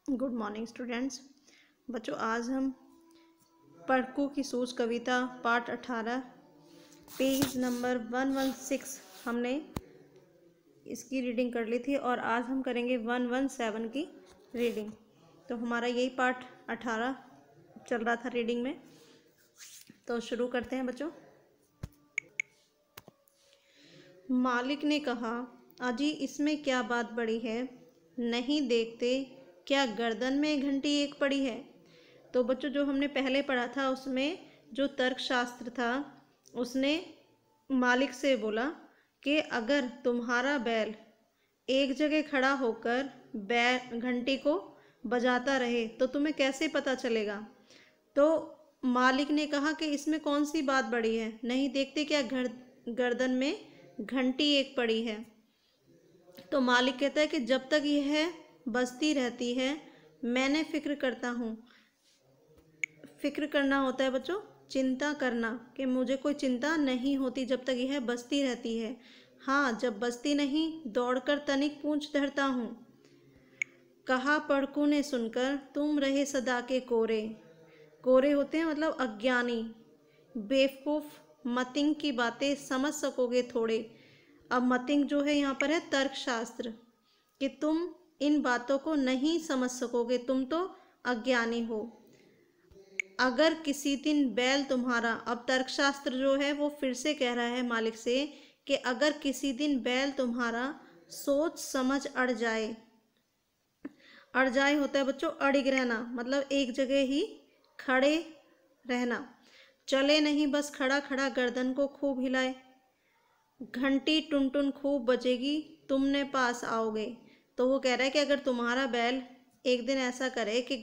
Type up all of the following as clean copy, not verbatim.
Good morning students. बच्चों, आज हम पढ़कू की सोच कविता पार्ट 18 पेज नंबर 116 हमने इसकी रीडिंग कर ली थी और आज हम करेंगे 117 की रीडिंग। तो हमारा यही पार्ट 18 चल रहा था रीडिंग में, तो शुरू करते हैं बच्चों। मालिक ने कहा, अजी इसमें क्या बात बड़ी है, नहीं देखते क्या गर्दन में घंटी एक पड़ी है। तो बच्चों, जो हमने पहले पढ़ा था उसमें जो तर्कशास्त्र था उसने मालिक से बोला कि अगर तुम्हारा बैल एक जगह खड़ा होकर बैल घंटी को बजाता रहे तो तुम्हें कैसे पता चलेगा। तो मालिक ने कहा कि इसमें कौन सी बात बड़ी है, नहीं देखते क्या गर्दन में घंटी एक पड़ी है। तो मालिक कहता है कि जब तक यह बजती रहती है मैंने फिक्र करता हूँ। फिक्र करना होता है बच्चों, चिंता करना, कि मुझे कोई चिंता नहीं होती जब तक यह बजती रहती है। हाँ, जब बजती नहीं दौड़कर तनिक पूंछ धरता हूँ। कहा पढ़कू ने सुनकर, तुम रहे सदा के कोरे। कोरे होते हैं मतलब अज्ञानी, बेवकूफ़, मतिंग की बातें समझ सकोगे थोड़े। अब मतिंग जो है यहाँ पर है तर्कशास्त्र, कि तुम इन बातों को नहीं समझ सकोगे, तुम तो अज्ञानी हो। अगर किसी दिन बैल तुम्हारा, अब तर्कशास्त्र जो है वो फिर से कह रहा है मालिक से कि अगर किसी दिन बैल तुम्हारा सोच समझ अड़ जाए। अड़ जाए होता है बच्चों अड़िग रहना, मतलब एक जगह ही खड़े रहना, चले नहीं बस खड़ा खड़ा गर्दन को खूब हिलाए। घंटी टुन टुन खूब बजेगी तुमने पास आओगे। तो वो कह रहा है कि अगर तुम्हारा बैल एक दिन ऐसा करे कि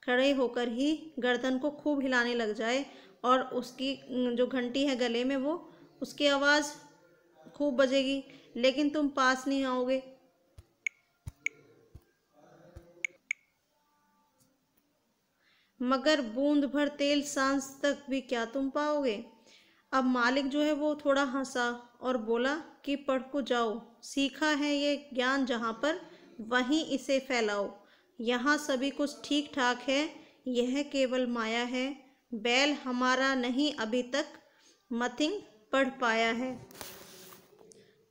खड़े होकर ही गर्दन को खूब हिलाने लग जाए और उसकी जो घंटी है गले में वो उसकी आवाज़ खूब बजेगी लेकिन तुम पास नहीं आओगे, मगर बूंद भर तेल सांस तक भी क्या तुम पाओगे। अब मालिक जो है वो थोड़ा हंसा और बोला कि पढ़ जाओ, सीखा है ये ज्ञान जहाँ पर वहीं इसे फैलाओ। यहाँ सभी कुछ ठीक ठाक है, यह केवल माया है, बैल हमारा नहीं अभी तक मतिंग पढ़ पाया है।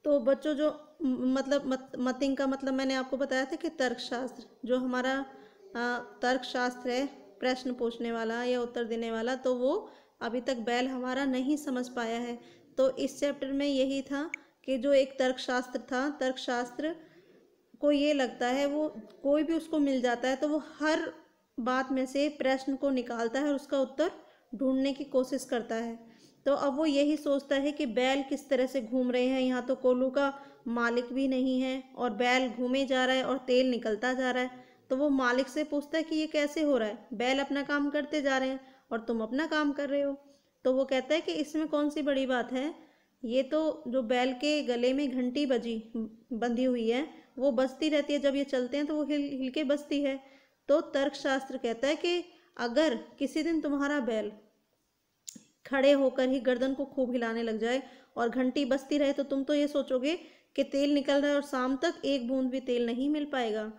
तो बच्चों, जो मतलब मतिंग का मतलब मैंने आपको बताया था कि तर्कशास्त्र, जो हमारा तर्कशास्त्र है, प्रश्न पूछने वाला या उत्तर देने वाला, तो वो अभी तक बैल हमारा नहीं समझ पाया है। तो इस चैप्टर में यही था कि जो एक तर्कशास्त्र था, तर्कशास्त्र को ये लगता है वो कोई भी उसको मिल जाता है तो वो हर बात में से प्रश्न को निकालता है और उसका उत्तर ढूंढने की कोशिश करता है। तो अब वो यही सोचता है कि बैल किस तरह से घूम रहे हैं, यहाँ तो कोल्हू का मालिक भी नहीं है और बैल घूमे जा रहा है और तेल निकलता जा रहा है। तो वो मालिक से पूछता है कि ये कैसे हो रहा है, बैल अपना काम करते जा रहे हैं और तुम अपना काम कर रहे हो। तो वो कहता है कि इसमें कौन सी बड़ी बात है, ये तो जो बैल के गले में घंटी बंधी हुई है वो बजती रहती है, जब ये चलते हैं तो वो हिल हिल के बजती है। तो तर्कशास्त्र कहता है कि अगर किसी दिन तुम्हारा बैल खड़े होकर ही गर्दन को खूब हिलाने लग जाए और घंटी बजती रहे तो तुम तो ये सोचोगे कि तेल निकल रहा है और शाम तक एक बूंद भी तेल नहीं मिल पाएगा।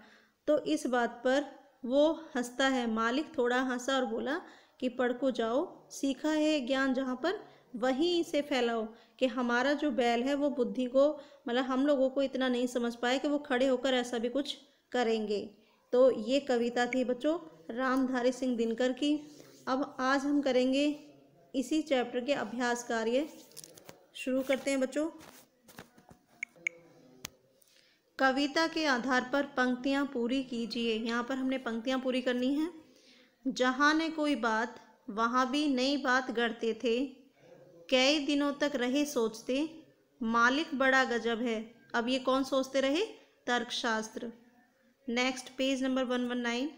तो इस बात पर वो हंसता है, मालिक थोड़ा हंसा और बोला कि पढ़ जाओ, सीखा है ज्ञान जहाँ पर वहीं इसे फैलाओ। कि हमारा जो बैल है वो बुद्धि को, मतलब हम लोगों को इतना नहीं समझ पाए कि वो खड़े होकर ऐसा भी कुछ करेंगे। तो ये कविता थी बच्चों रामधारी सिंह दिनकर की। अब आज हम करेंगे इसी चैप्टर के अभ्यास कार्य। शुरू करते हैं बच्चों। कविता के आधार पर पंक्तियाँ पूरी कीजिए। यहाँ पर हमने पंक्तियाँ पूरी करनी हैं। जहाँ ने कोई बात वहाँ भी नई बात गढ़ते थे, कई दिनों तक रहे सोचते, मालिक बड़ा गजब है। अब ये कौन सोचते रहे, तर्कशास्त्र। Next page number 119।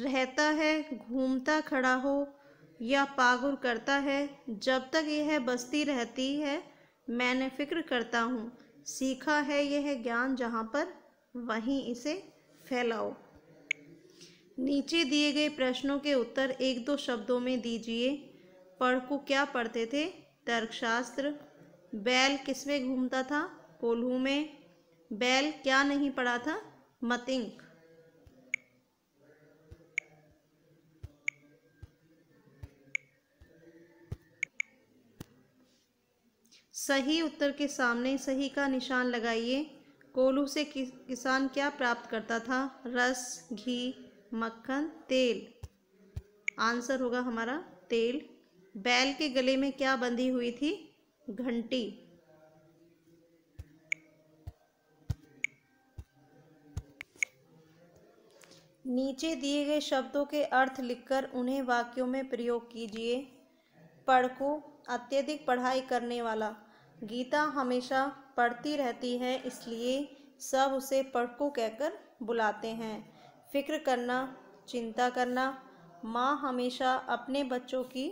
रहता है घूमता खड़ा हो या पागुर करता है, जब तक यह बसती रहती है मैंने फिक्र करता हूँ, सीखा है यह ज्ञान जहाँ पर वहीं इसे फैलाओ। नीचे दिए गए प्रश्नों के उत्तर एक दो शब्दों में दीजिए। पढ़कू क्या पढ़ते थे, तर्कशास्त्र। बैल किस में घूमता था? कोल्हू में। बैल क्या नहीं पढ़ा था? मतिंक। सही उत्तर के सामने सही का निशान लगाइए। कोल्हू से किसान क्या प्राप्त करता था? रस, घी, मक्खन, तेल। आंसर होगा हमारा तेल। बैल के गले में क्या बंधी हुई थी? घंटी। नीचे दिए गए शब्दों के अर्थ लिखकर उन्हें वाक्यों में प्रयोग कीजिए। पढ़को, अत्यधिक पढ़ाई करने वाला। गीता हमेशा पढ़ती रहती है, इसलिए सब उसे पढ़को कहकर बुलाते हैं। फिक्र करना, चिंता करना। माँ हमेशा अपने बच्चों की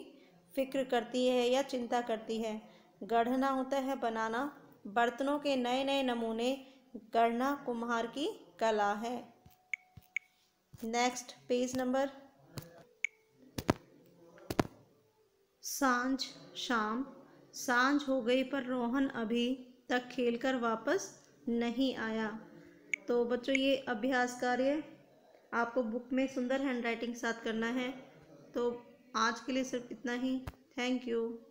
फिक्र करती है या चिंता करती है। गढ़ना होता है बनाना। बर्तनों के नए नए नमूने गढ़ना कुम्हार की कला है। Next page number. सांझ, शाम। सांझ हो गई पर रोहन अभी तक खेलकर वापस नहीं आया। तो बच्चों ये अभ्यास कार्य आपको बुक में सुंदर हैंडराइटिंग के साथ करना है। तो आज के लिए सिर्फ इतना ही। Thank you.